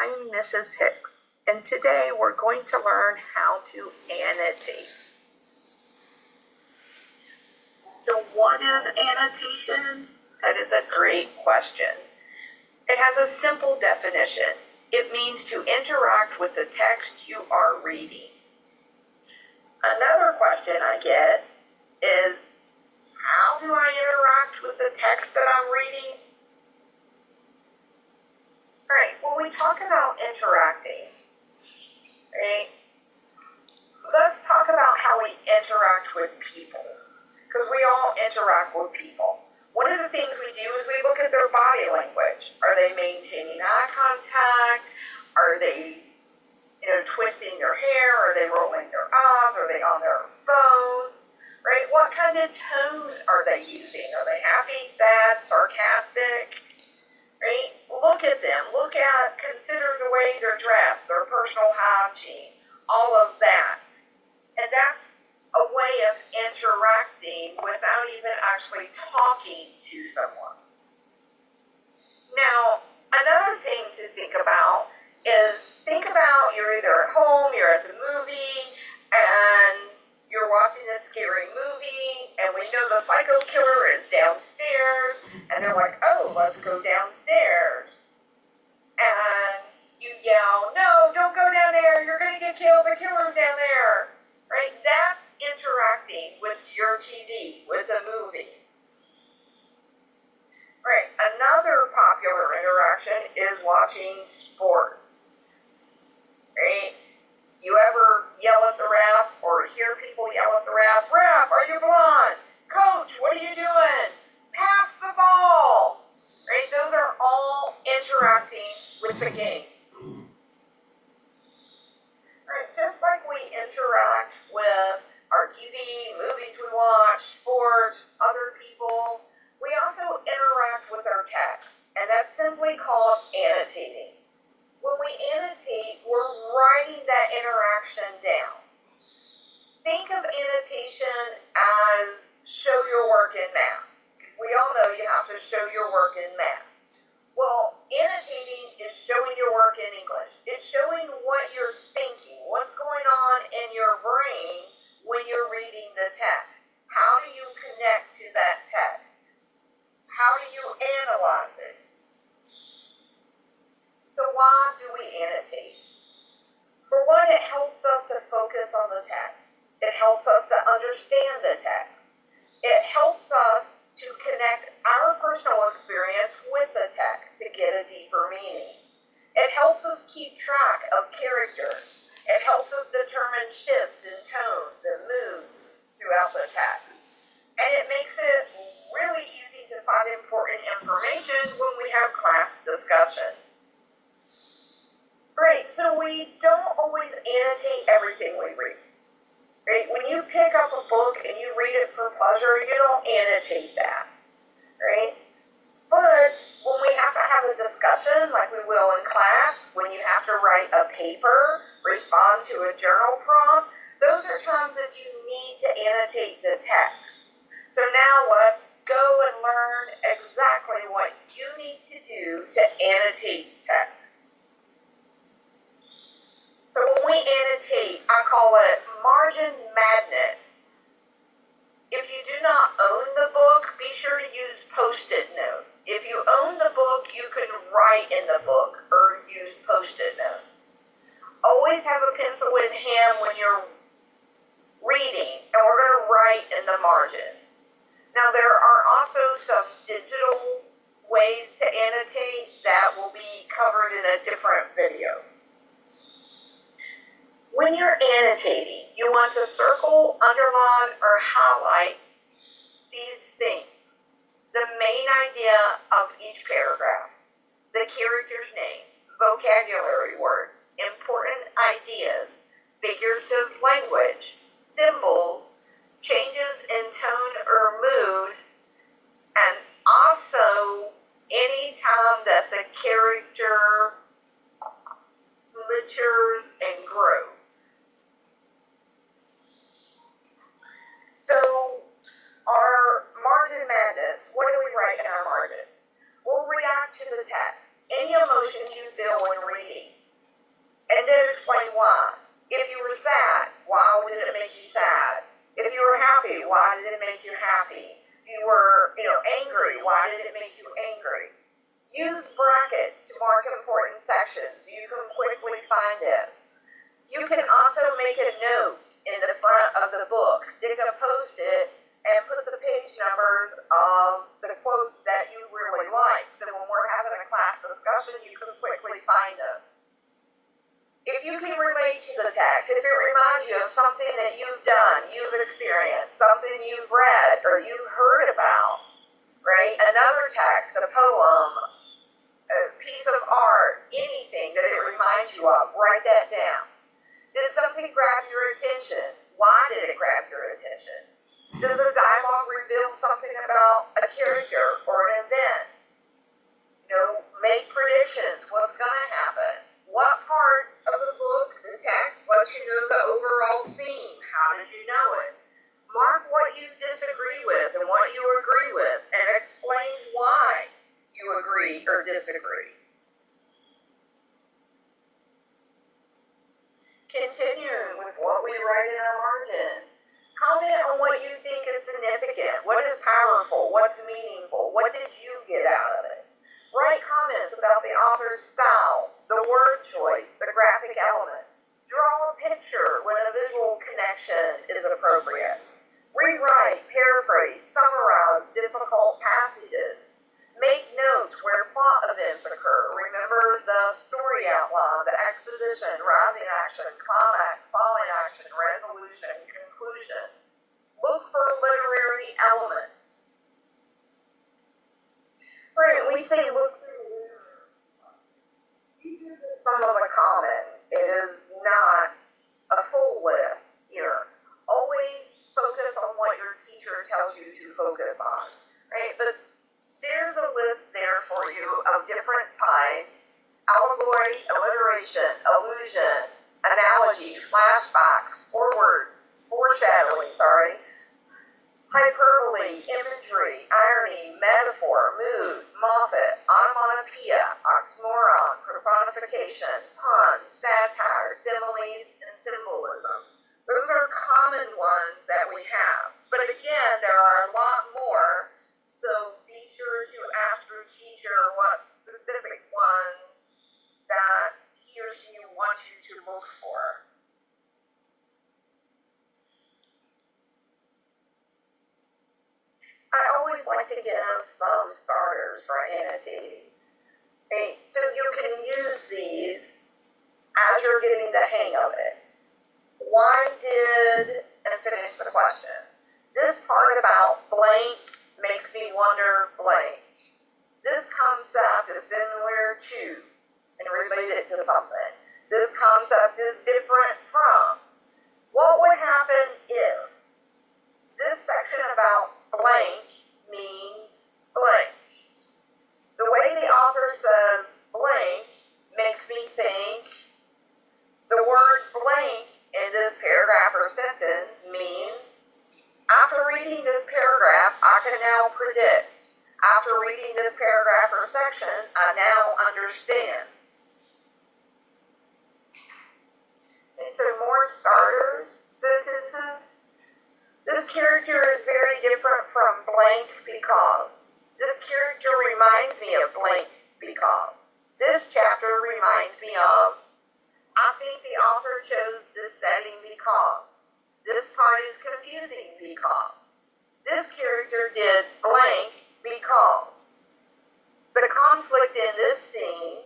I'm Mrs. Hicks, and today we're going to learn how to annotate. So what is annotation? That is a great question. It has a simple definition. It means to interact with the text you are reading. Another question I get is, how do I interact with the text that I'm reading? All right, when we talk about interacting, right, let's talk about how we interact with people, because we all interact with people. One of the things we do is we look at their body language. Are they maintaining eye contact? Are they, twisting their hair? Are they rolling their eyes? Are they on their phone? Right? What kind of tone are they using? Are they happy, sad, sarcastic? Right? Look at them. Consider the way they're dressed, their personal hygiene, all of that. And that's a way of interacting without even actually talking to someone. Now, another thing to think about is, you're either at home, you're at the movie, and you're watching this scary movie, and we know the psycho killer is downstairs, and they're like, oh, let's go downstairs. And you yell, no, don't go down there, you're going to get killed, the killer's down there. Right? That's interacting with your TV, with the movie. Right? Another popular interaction is watching sports. Right? You ever yell at the ref or hear people yell at the ref, ref, are you blind? Coach, what are you doing? Pass the ball. Right? Those are all interacting with the game. Right? Just like we interact with our TV, movies we watch, sports, other people, we also interact with our text, and that's simply called annotating. When we annotate, we're writing that interaction down. Think of annotation as show your work in math. We all know you have to show your work in math. Well, annotating is showing your work in English. It's showing what you're thinking, what's going on in your brain when you're reading the text. How do you connect to that text? How do you analyze it? So why do we annotate? For one, it helps us to focus on the text. It helps us to understand the text. It helps us to connect our personal experience with the text to get a deeper meaning. It helps us keep track of characters. It helps us determine shifts in tones and moods throughout the text. And it makes it really easy to find important information when we have class discussions. Right, so we don't always annotate everything we read. Right? When you pick up a book and you read it for pleasure, you don't annotate that. Right? But when we have to have a discussion, like we will in class, when you have to write a paper, respond to a journal prompt, those are times that you need to annotate the text. So now let's go and learn exactly what you need to do to annotate text. So when we annotate, I call it margin madness. If you do not own the book, be sure to use Post-it notes. If you own the book, you can write in the book or use Post-it notes. Always have a pencil in hand when you're reading, and we're going to write in the margins. Now, there are also some digital ways to annotate that will be covered in a different video. When you're annotating, you want to circle, underline, or highlight these things. The main idea of each paragraph, the characters' names, vocabulary words, important ideas, figurative language, symbols, changes in tone or mood, and also any time that the character matures and grows. So our margin madness, what do we write in our margin? We'll react to the text. Any emotions you feel when reading. And then explain why. If you were sad, why did it make you sad? If you were happy, why did it make you happy? If you were, angry, why did it make you angry? Use brackets to mark important sections. You can quickly find this. You can also make a note in the front of the book, stick a post-it, and put the page numbers of the quotes that you really like. So when we're having a class discussion, you can quickly find them. If you can relate to the text, if it reminds you of something that you've done, you've experienced, something you've read or you've heard about, right? Another text, a poem, a piece of art, anything that it reminds you of, write that down. Did something grab your attention? Why did it grab your attention? Does the dialogue reveal something about a character or an event? Make predictions. What's going to happen? What part of the book, the text, lets you know the overall theme? How did you know it? Mark what you disagree with and what you agree with, and explain why you agree or disagree. Continuing with what we write in our margin. Comment on what you think is significant, what is powerful, what's meaningful, what did you get out of it? Write comments about the author's style, the word choice, the graphic element. Draw a picture when a visual connection is appropriate. Rewrite, paraphrase, summarize difficult passages. Make notes where plot events occur. Remember the story outline, the exposition, rising action, climax, falling action, resolution, conclusion. Look for literary elements. Right, we say look through. These are just some of the common. It is not a full list here. Always focus on what your teacher tells you to focus on, right? But there's a list there for you of different types: allegory, alliteration, allusion, analogy, flashbacks, foreshadowing, hyperbole, imagery, irony, metaphor, mood, moffat, onomatopoeia, oxymoron, personification, pun, satire, similes, and symbolism. Those are common ones that we have. But again, there are a lot more, so be sure to ask your teacher what specific ones that he or she wants you to look for. I always like to give some starters for annotating. Okay, so you can use these as you're getting the hang of it. Why did, and finish the question. This part about blank makes me wonder blank. This concept is similar to and related to something. This concept is different from. What would happen if this section about blank means blank? The way the author says blank makes me think the word blank in this paragraph or sentence means, after reading this paragraph, I can now predict. After reading this paragraph or section, I now understand. Okay, so more starters, sentences. This character is very different from blank because. This character reminds me of blank because. This chapter reminds me of. I think the author chose this setting because. This part is confusing because. This character did blank because. The conflict in this scene,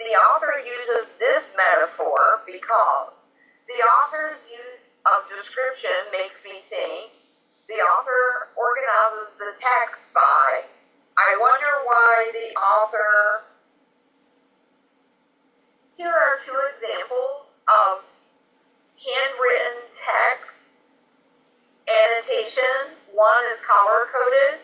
the author uses this metaphor because. The author's use of description makes me think. The author organizes the text by. I wonder why the author. Here are two examples of handwritten text annotation. One is color-coded,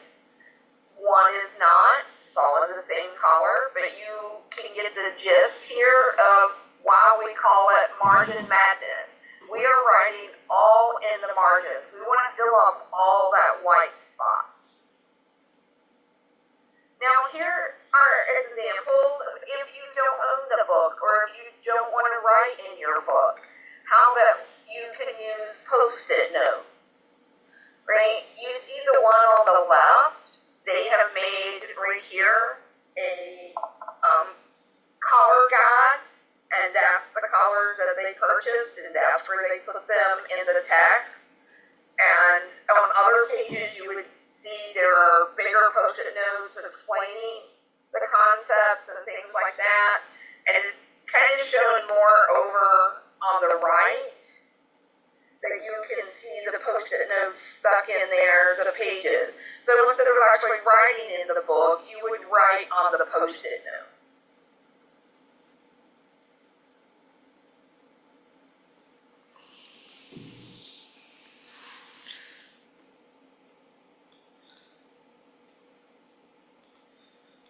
one is not. It's all in the same color, but you can get the gist here of why we call it margin madness. We are writing all in the margins. We want to fill up all that white spot. Now here are examples of if you don't own the book or if you don't want to write in your book. How about you can use Post-it notes, right? You see the one on the left, they have made right here a collar guide, and that's the collars that they purchased, and that's where they put them in the text. And on other pages, you would see there are bigger Post-it notes explaining the concepts and things like that. And it's kind of shown more over on the right, that you can see the Post-it notes stuck in there, the pages. So instead of actually writing in the book, you would write on the Post-it note.